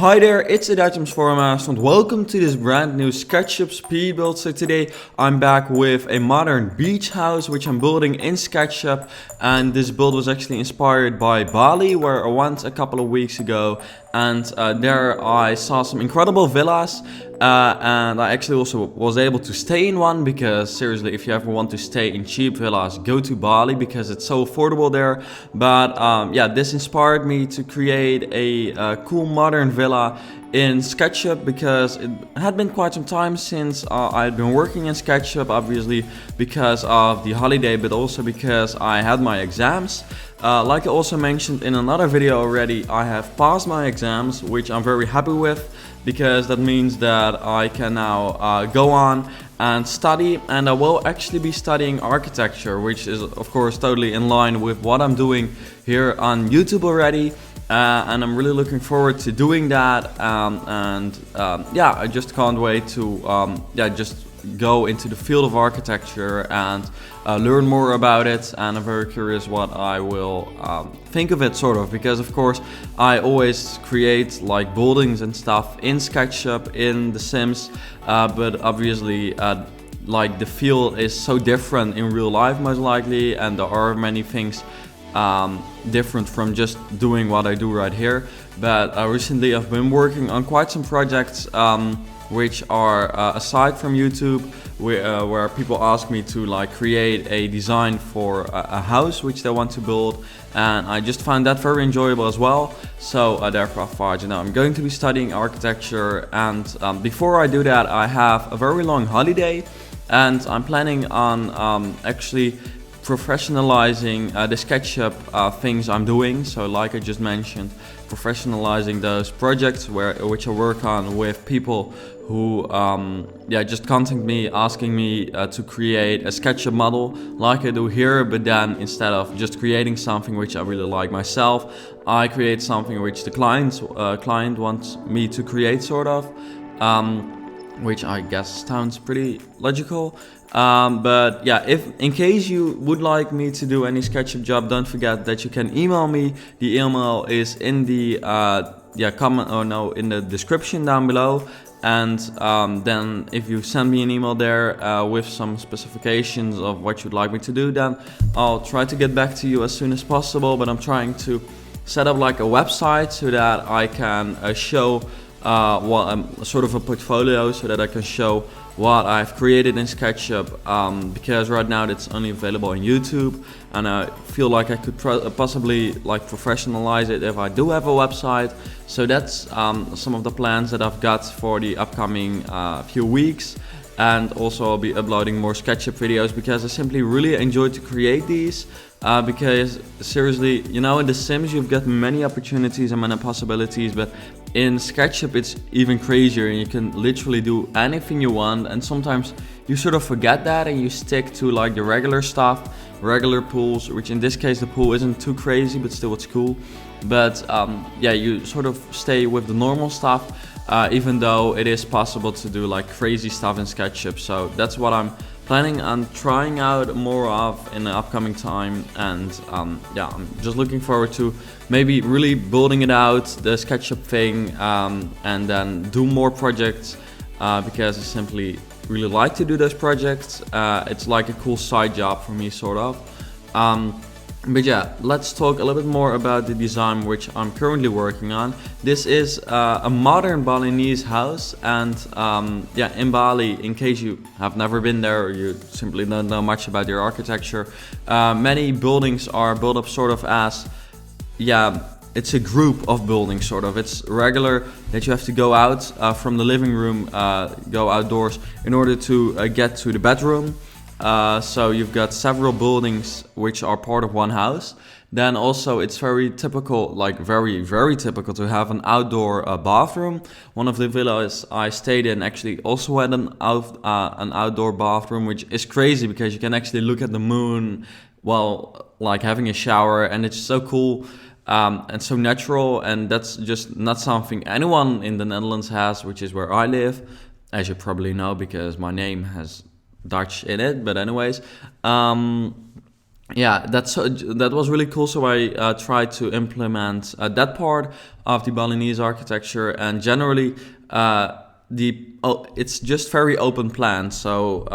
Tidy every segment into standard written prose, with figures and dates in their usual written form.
Hi there, it's the Items Foremost and welcome to this brand new SketchUp speed build. So today I'm back with a modern beach house which I'm building in SketchUp, and this build was actually inspired by Bali, where I went a couple of weeks ago, and there I saw some incredible villas, and I actually also was able to stay in one, because seriously, if you ever want to stay in cheap villas, go to Bali because it's so affordable there. But yeah, this inspired me to create a cool modern villa in SketchUp, because it had been quite some time since I had been working in SketchUp, obviously because of the holiday, but also because I had my exams. Like I also mentioned in another video already, I have passed my exams, which I'm very happy with, because that means that I can now go on and study, and I will actually be studying architecture, which is of course totally in line with what I'm doing here on YouTube already. And I'm really looking forward to doing that, yeah, I just can't wait to just go into the field of architecture and learn more about it. And I'm very curious what I will think of it, sort of, because of course I always create like buildings and stuff in SketchUp, in The Sims, but obviously like the field is so different in real life, most likely, and there are many things different from just doing what I do right here. But recently I've been working on quite some projects which are aside from YouTube, where people ask me to like create a design for a house which they want to build, and I just find that very enjoyable as well. So therefore I thought, I'm going to be studying architecture, and before I do that I have a very long holiday, and I'm planning on actually professionalizing the SketchUp things I'm doing. So like I just mentioned, professionalizing those projects which I work on with people who just contact me asking me to create a SketchUp model like I do here, but then instead of just creating something which I really like myself, I create something which the client wants me to create, sort of, which I guess sounds pretty logical. But yeah, if in case you would like me to do any SketchUp job, don't forget that you can email me. The email is in the in the description down below. And then if you send me an email there with some specifications of what you'd like me to do, then I'll try to get back to you as soon as possible. But I'm trying to set up like a website so that I can show sort of a portfolio, so that I can show what I've created in SketchUp, because right now it's only available on YouTube, and I feel like I could possibly like professionalize it if I do have a website. So that's some of the plans that I've got for the upcoming few weeks. And also I'll be uploading more SketchUp videos, because I simply really enjoy to create these, because seriously, in The Sims you've got many opportunities and many possibilities, but in SketchUp it's even crazier, and you can literally do anything you want. And sometimes you sort of forget that and you stick to like the regular stuff, regular pools, which in this case the pool isn't too crazy, but still it's cool. But you sort of stay with the normal stuff, even though it is possible to do like crazy stuff in SketchUp. So that's what I'm planning on trying out more of in the upcoming time. And I'm just looking forward to maybe really building it out, the SketchUp thing, and then do more projects, because I simply really like to do those projects. It's like a cool side job for me, sort of. But yeah, let's talk a little bit more about the design which I'm currently working on. This is a modern Balinese house, and in Bali, in case you have never been there or you simply don't know much about their architecture, many buildings are built up sort of as, it's a group of buildings, sort of. It's regular that you have to go out from the living room, go outdoors in order to get to the bedroom. So you've got several buildings which are part of one house. Then also it's very typical, like very, very typical, to have an outdoor bathroom. One of the villas I stayed in actually also had an outdoor bathroom, which is crazy because you can actually look at the moon while like having a shower, and it's so cool. And so natural, and that's just not something anyone in the Netherlands has, which is where I live, as you probably know, because my name has Dutch in it. But anyways, yeah, that was really cool. So I tried to implement that part of the Balinese architecture, and generally it's just very open plan. So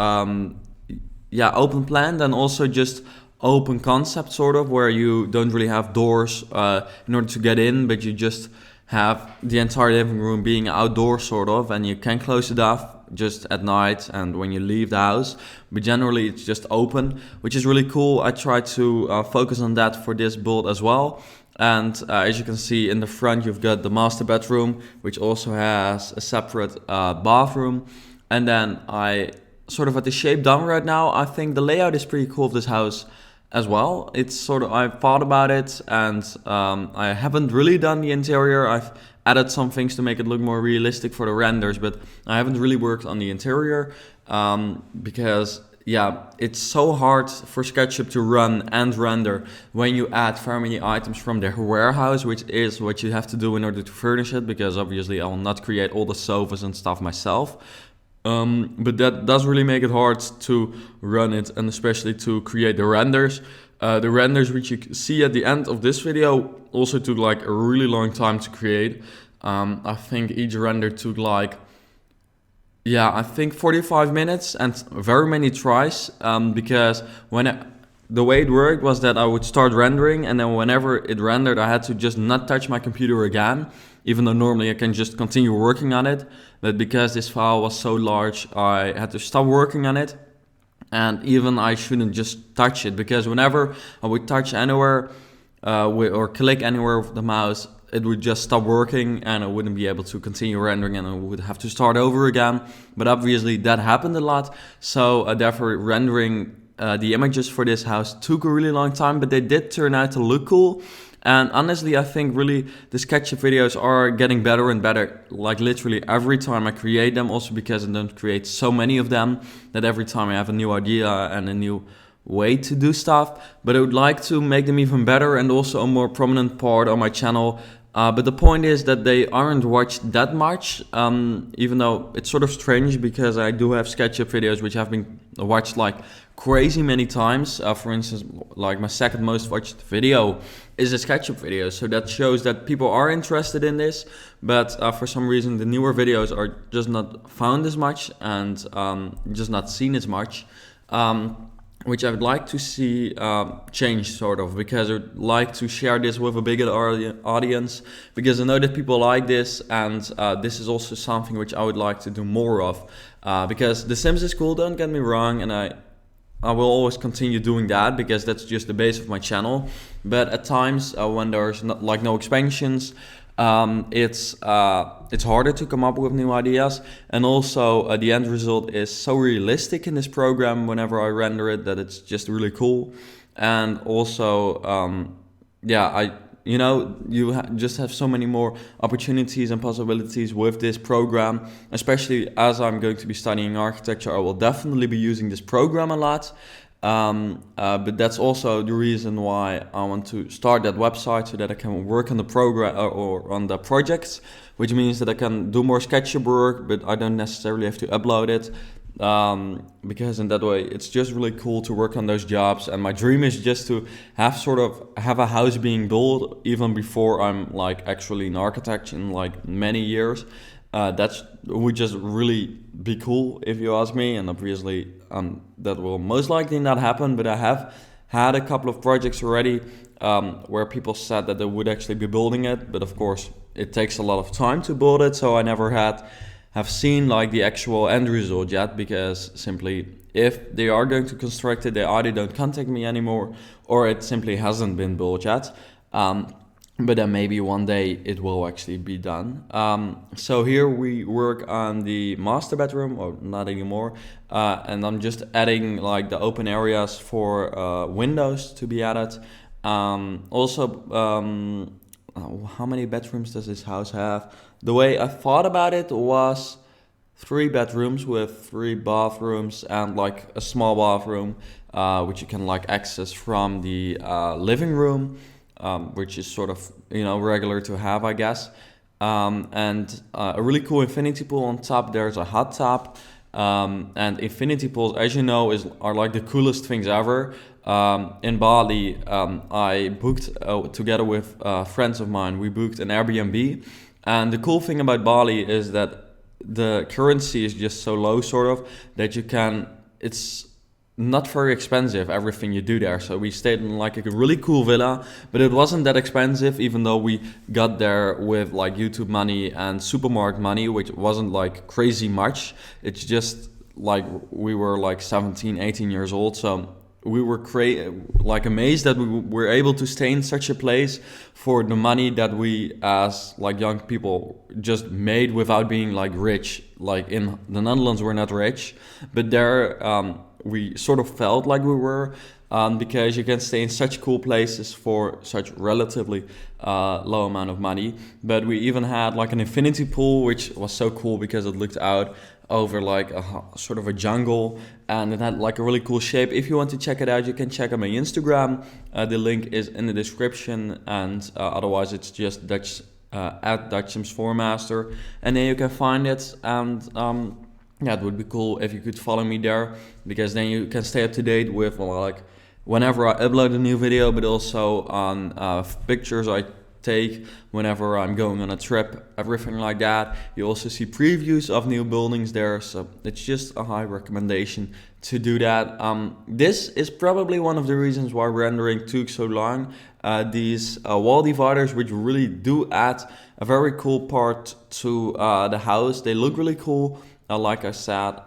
yeah, open plan, and also just open concept sort of, where you don't really have doors in order to get in, but you just have the entire living room being outdoors sort of, and you can close it off just at night and when you leave the house, but generally it's just open, which is really cool. I try to focus on that for this build as well. And as you can see in the front, you've got the master bedroom, which also has a separate bathroom. And then I sort of at the shape done right now, I think the layout is pretty cool of this house as well. It's sort of, I've thought about it, and I haven't really done the interior. I've added some things to make it look more realistic for the renders, but I haven't really worked on the interior because yeah, it's so hard for SketchUp to run and render when you add very many items from their warehouse, which is what you have to do in order to furnish it, because obviously I will not create all the sofas and stuff myself. But that does really make it hard to run it, and especially to create the renders. The renders which you see at the end of this video also took like a really long time to create. I think each render took like, yeah, I think 45 minutes and very many tries, because the way it worked was that I would start rendering, and then whenever it rendered, I had to just not touch my computer again, even though normally I can just continue working on it. But because this file was so large, I had to stop working on it. And even I shouldn't just touch it, because whenever I would touch anywhere or click anywhere with the mouse, it would just stop working and I wouldn't be able to continue rendering, and I would have to start over again. But obviously that happened a lot, so therefore rendering the images for this house took a really long time, but they did turn out to look cool. And honestly, I think really the SketchUp videos are getting better and better, like literally every time I create them, also because I don't create so many of them, that every time I have a new idea and a new way to do stuff. But I would like to make them even better and also a more prominent part on my channel. But the point is that they aren't watched that much, even though it's sort of strange, because I do have SketchUp videos which have been watched like crazy many times. For instance, like my second most watched video is a SketchUp video, so that shows that people are interested in this, but for some reason the newer videos are just not found as much and just not seen as much. Which I would like to see change sort of, because I would like to share this with a bigger audience, because I know that people like this, and this is also something which I would like to do more of, because The Sims is cool, don't get me wrong, and I will always continue doing that because that's just the base of my channel. But at times when there's no expansions, it's harder to come up with new ideas, and also the end result is so realistic in this program whenever I render it that it's just really cool. And also yeah, you just have so many more opportunities and possibilities with this program, especially as I'm going to be studying architecture. I will definitely be using this program a lot. But that's also the reason why I want to start that website, so that I can work on the program or on the projects, which means that I can do more SketchUp work, but I don't necessarily have to upload it. Because in that way it's just really cool to work on those jobs, and my dream is just to have a house being built even before I'm like actually an architect in like many years. That would just really be cool if you ask me, and obviously that will most likely not happen, but I have had a couple of projects already where people said that they would actually be building it, but of course it takes a lot of time to build it, so I never have seen like the actual end result yet, because simply if they are going to construct it, they either don't contact me anymore or it simply hasn't been built yet. But then maybe one day it will actually be done. So here we work on the master bedroom, or not anymore, and I'm just adding like the open areas for windows to be added. How many bedrooms does this house have? The way I thought about it was 3 bedrooms with 3 bathrooms and like a small bathroom, which you can like access from the living room, which is sort of regular to have, I guess. And a really cool infinity pool on top. There's a hot tub, and infinity pools, as you know, are like the coolest things ever. in Bali, I booked together with friends of mine. We booked an Airbnb, and the cool thing about Bali is that the currency is just so low, sort of, that you can. It's not very expensive, everything you do there. So we stayed in like a really cool villa, but it wasn't that expensive, even though we got there with like YouTube money and supermarket money, which wasn't like crazy much. It's just like we were like 17, 18 years old. So we were like amazed that we were able to stay in such a place for the money that we as like young people just made without being like rich. Like in the Netherlands, we're not rich, but there we sort of felt like we were, because you can stay in such cool places for such relatively low amount of money. But we even had like an infinity pool, which was so cool because it looked out over like a sort of a jungle, and it had like a really cool shape. If you want to check it out, you can check out my Instagram. The link is in the description, and otherwise it's just Dutch at Dutch Sims 4 Master, and then you can find it. And yeah, it would be cool if you could follow me there, because then you can stay up to date with like whenever I upload a new video, but also on pictures I take whenever I'm going on a trip, everything like that. You also see previews of new buildings there, so it's just a high recommendation to do that. This is probably one of the reasons why rendering took so long. These wall dividers, which really do add a very cool part to the house. They look really cool. Like I said,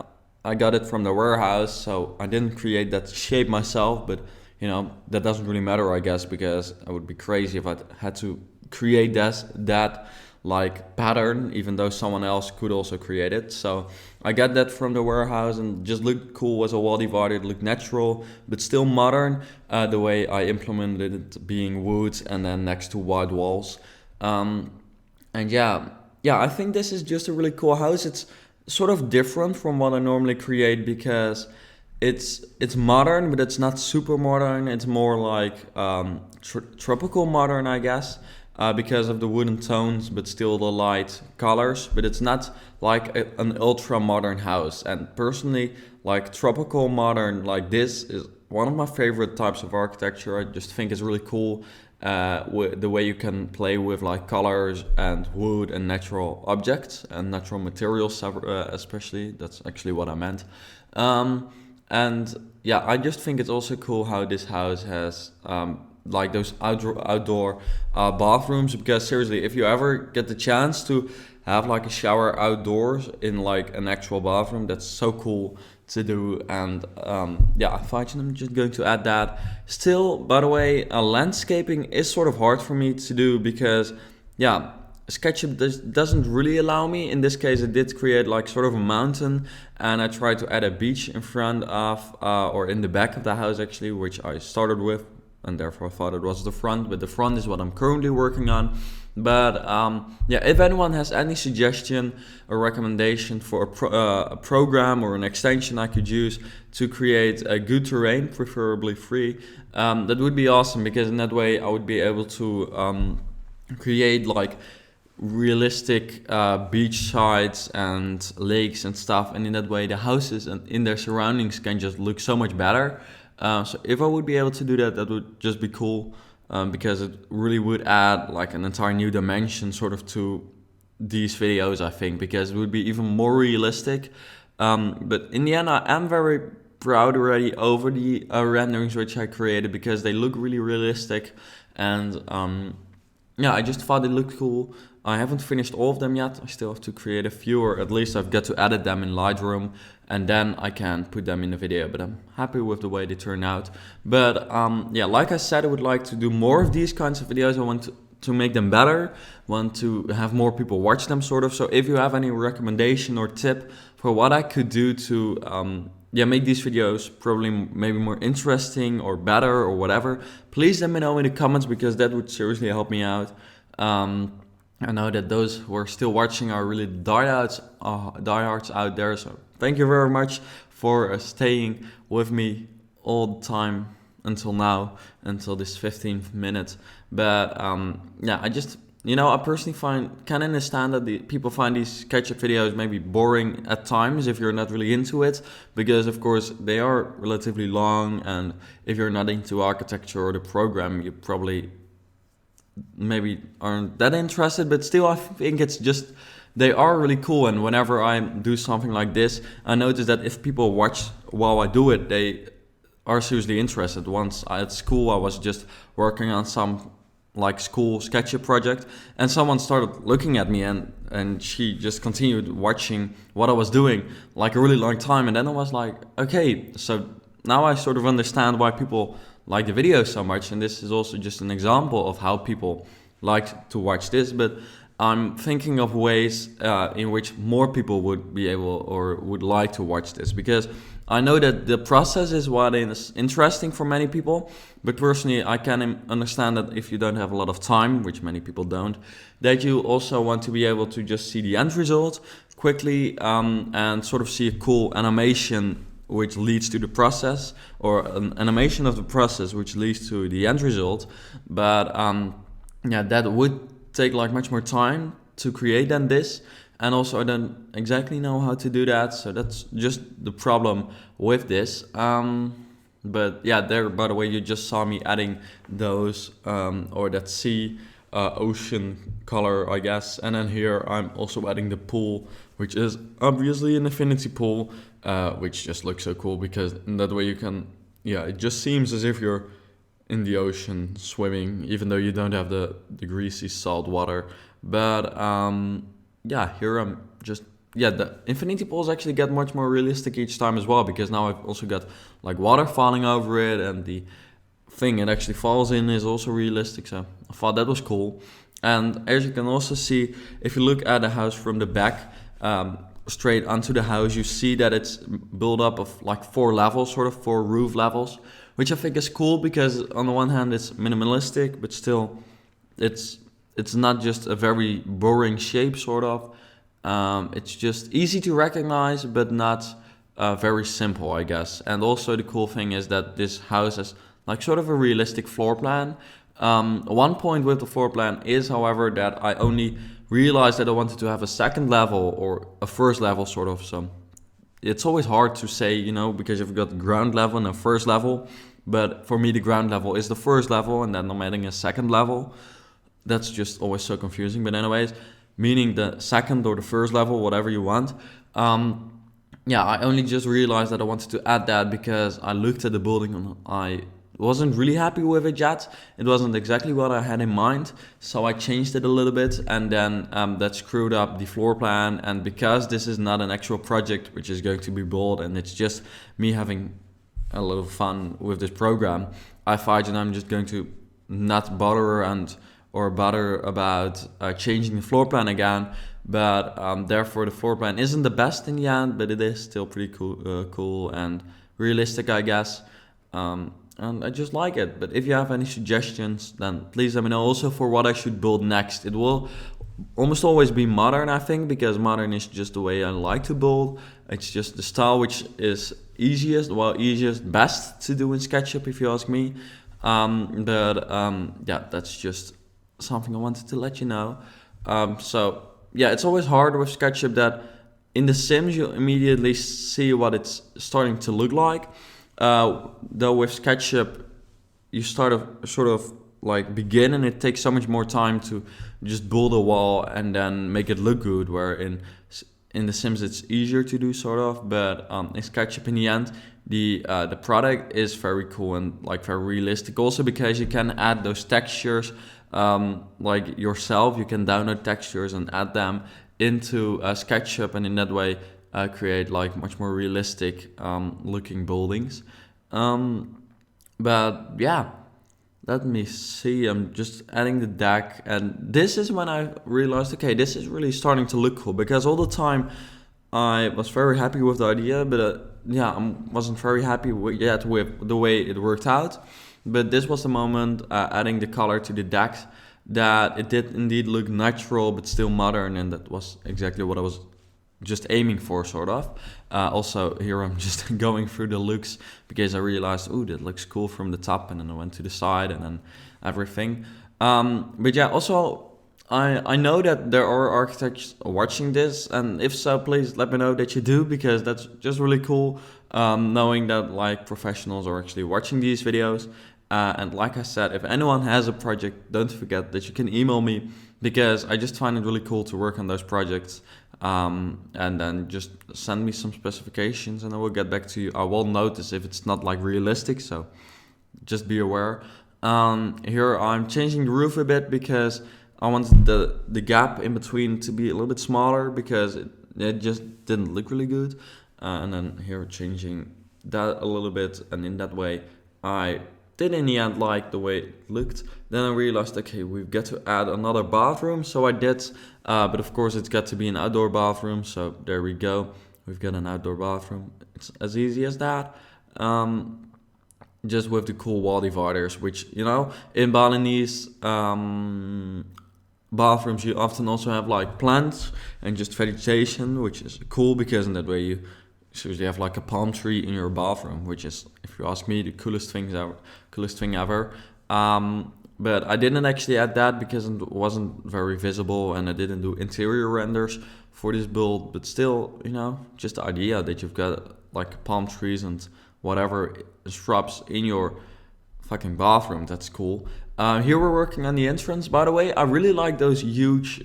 I got it from the warehouse, so I didn't create that shape myself, but you know, that doesn't really matter, I guess, because I would be crazy if I had to create that like pattern, even though someone else could also create it. So I got that from the warehouse, and just looked cool as a wall divider. It looked natural, but still modern, the way I implemented it, being wood and then next to white walls. And yeah, I think this is just a really cool house. It's sort of different from what I normally create, because it's modern, but it's not super modern. It's more like tropical modern, I guess, because of the wooden tones, but still the light colors. But it's not like an ultra modern house. And personally, like tropical modern like this is one of my favorite types of architecture. I just think it's really cool. The way you can play with like colors and wood and natural objects and natural materials, especially. That's actually what I meant. And yeah, I just think it's also cool how this house has like those outdoor bathrooms, because seriously, if you ever get the chance to have like a shower outdoors in like an actual bathroom, that's so cool to do. And yeah, I thought I'm just going to add that. Still, by the way, landscaping is sort of hard for me to do, because yeah, SketchUp doesn't really allow me. In this case, it did create like sort of a mountain, and I tried to add a beach in front of or in the back of the house actually, which I started with, and therefore I thought it was the front, but the front is what I'm currently working on. But yeah, if anyone has any suggestion or recommendation for a program or an extension I could use to create a good terrain, preferably free, that would be awesome, because in that way I would be able to create like realistic beach sides and lakes and stuff, and in that way the houses and in their surroundings can just look so much better. So if I would be able to do that, that would just be cool, because it really would add like an entire new dimension sort of to these videos, I think, because it would be even more realistic. But in the end, I am very proud already over the renderings which I created, because they look really realistic, and yeah, I just thought it looked cool. I haven't finished all of them yet. I still have to create a few, or at least I've got to edit them in Lightroom, and then I can put them in the video. But I'm happy with the way they turn out. But yeah, like I said, I would like to do more of these kinds of videos. I want to make them better, want to have more people watch them, sort of. So if you have any recommendation or tip for what I could do to yeah, make these videos probably maybe more interesting or better or whatever, please let me know in the comments, because that would seriously help me out. I know that those who are still watching are really diehards out there, so thank you very much for staying with me all the time until now, until this 15th minute. But yeah, I just I personally can understand that the people find these SketchUp videos maybe boring at times if you're not really into it, because of course they are relatively long, and if you're not into architecture or the program, you probably maybe aren't that interested. But still, I think they are really cool. And whenever I do something like this, I notice that if people watch while I do it, they are seriously interested. Once at school, I was just working on some like school SketchUp project, and someone started looking at me, and she just continued watching what I was doing like a really long time. And then I was like, okay, so now I sort of understand why people like the video so much. And this is also just an example of how people like to watch this. But I'm thinking of ways in which more people would be able or would like to watch this, because I know that the process is what is interesting for many people, but personally I can understand that if you don't have a lot of time, which many people don't, that you also want to be able to just see the end result quickly, and sort of see a cool animation which leads to the process, or an animation of the process which leads to the end result. But that would take like much more time to create than this. And also I don't exactly know how to do that, so that's just the problem with this. But yeah, there, by the way, you just saw me adding those, or that sea, ocean color, I guess. And then here I'm also adding the pool, which is obviously an infinity pool, which just looks so cool, because in that way you can, it just seems as if you're in the ocean swimming, even though you don't have the greasy salt water. But here I'm just, the infinity pools actually get much more realistic each time as well, because now I've also got like water falling over it, and the thing it actually falls in is also realistic. So I thought that was cool. And as you can also see, if you look at the house from the back, straight onto the house, you see that it's built up of like 4 levels, sort of 4 roof levels, which I think is cool, because on the one hand it's minimalistic, but still it's not just a very boring shape, sort of. It's just easy to recognize, but not very simple, I guess. And also the cool thing is that this house has like sort of a realistic floor plan. One point with the floor plan is, however, that I only realized that I wanted to have a second level or a first level, sort of. So it's always hard to say, because you've got ground level and a first level. But for me, the ground level is the first level, and then I'm adding a second level. That's just always so confusing. But anyways, meaning the second or the first level, whatever you want. I only just realized that I wanted to add that because I looked at the building and I wasn't really happy with it yet. It wasn't exactly what I had in mind, so I changed it a little bit, and then that screwed up the floor plan. And because this is not an actual project which is going to be built, and it's just me having a little fun with this program, I thought I'm just going to not bother about changing the floor plan again. But therefore the floor plan isn't the best in the end, but it is still pretty cool and realistic, I guess. And I just like it. But if you have any suggestions, then please let me know. Also for what I should build next. It will almost always be modern, I think, because modern is just the way I like to build. It's just the style which is best to do in SketchUp, if you ask me. That's just something I wanted to let you know. It's always hard with SketchUp that in the Sims you immediately see what it's starting to look like. Though with SketchUp you sort of like begin, and it takes so much more time to just build a wall and then make it look good, where in the Sims it's easier to do, sort of. But in SketchUp, in the end, the product is very cool and like very realistic, also because you can add those textures like yourself. You can download textures and add them into SketchUp, and in that way create like much more realistic looking buildings. Let me see, I'm just adding the deck, and this is when I realized, okay, this is really starting to look cool, because all the time I was very happy with the idea, but I wasn't very happy with the way it worked out. But this was the moment, adding the color to the deck, that it did indeed look natural but still modern, and that was exactly what I was just aiming for, sort of. Also here I'm just going through the looks, because I realized, that looks cool from the top, and then I went to the side and then everything. Also I know that there are architects watching this, and if so, please let me know that you do, because that's just really cool, knowing that like professionals are actually watching these videos. And like I said, if anyone has a project, don't forget that you can email me, because I just find it really cool to work on those projects. And then just send me some specifications and I will get back to you. I will notice if it's not like realistic, so just be aware. Here I'm changing the roof a bit because I wanted the gap in between to be a little bit smaller, because it just didn't look really good. And then here changing that a little bit, and in that way I did in the end like the way it looked. Then I realized, okay, we've got to add another bathroom, so I did. But of course it's got to be an outdoor bathroom, so there we go. We've got an outdoor bathroom. It's as easy as that. Just with the cool wall dividers, which, you know, in Balinese bathrooms you often also have like plants and just vegetation, which is cool, because in that way you usually have like a palm tree in your bathroom, which is, if you ask me, the coolest thing ever. But I didn't actually add that because it wasn't very visible, and I didn't do interior renders for this build. But still, you know, just the idea that you've got like palm trees and whatever shrubs in your fucking bathroom, that's cool. Here we're working on the entrance, by the way. I really like those huge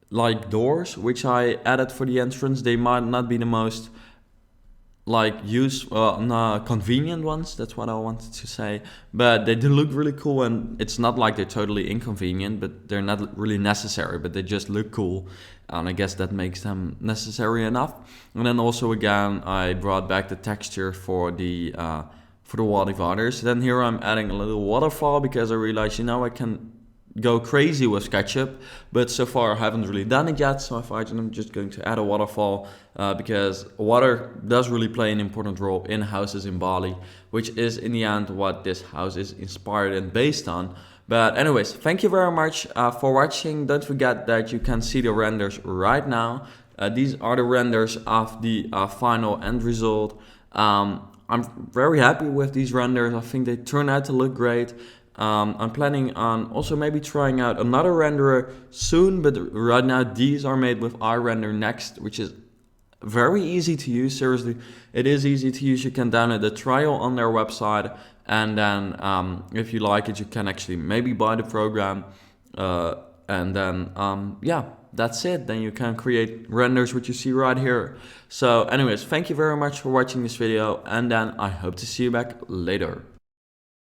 like doors which I added for the entrance. They might not be the most like convenient ones, that's what I wanted to say, but they do look really cool, and it's not like they're totally inconvenient, but they're not really necessary, but they just look cool, and I guess that makes them necessary enough. And then also again I brought back the texture for the wall dividers. Then here I'm adding a little waterfall, because I realized, you know, I can go crazy with SketchUp, but so far I haven't really done it yet, so I thought I'm just going to add a waterfall, because water does really play an important role in houses in Bali, which is in the end what this house is inspired and based on. But anyways, thank you very much for watching. Don't forget that you can see the renders right now. These are the renders of the final end result. I'm very happy with these renders. I think they turn out to look great. I'm planning on also maybe trying out another renderer soon, but right now these are made with iRender Next, which is very easy to use. Seriously, it is easy to use. You can download the trial on their website, and then if you like it, you can actually maybe buy the program, and then yeah, that's it. Then you can create renders which you see right here. So anyways, thank you very much for watching this video, and then I hope to see you back later.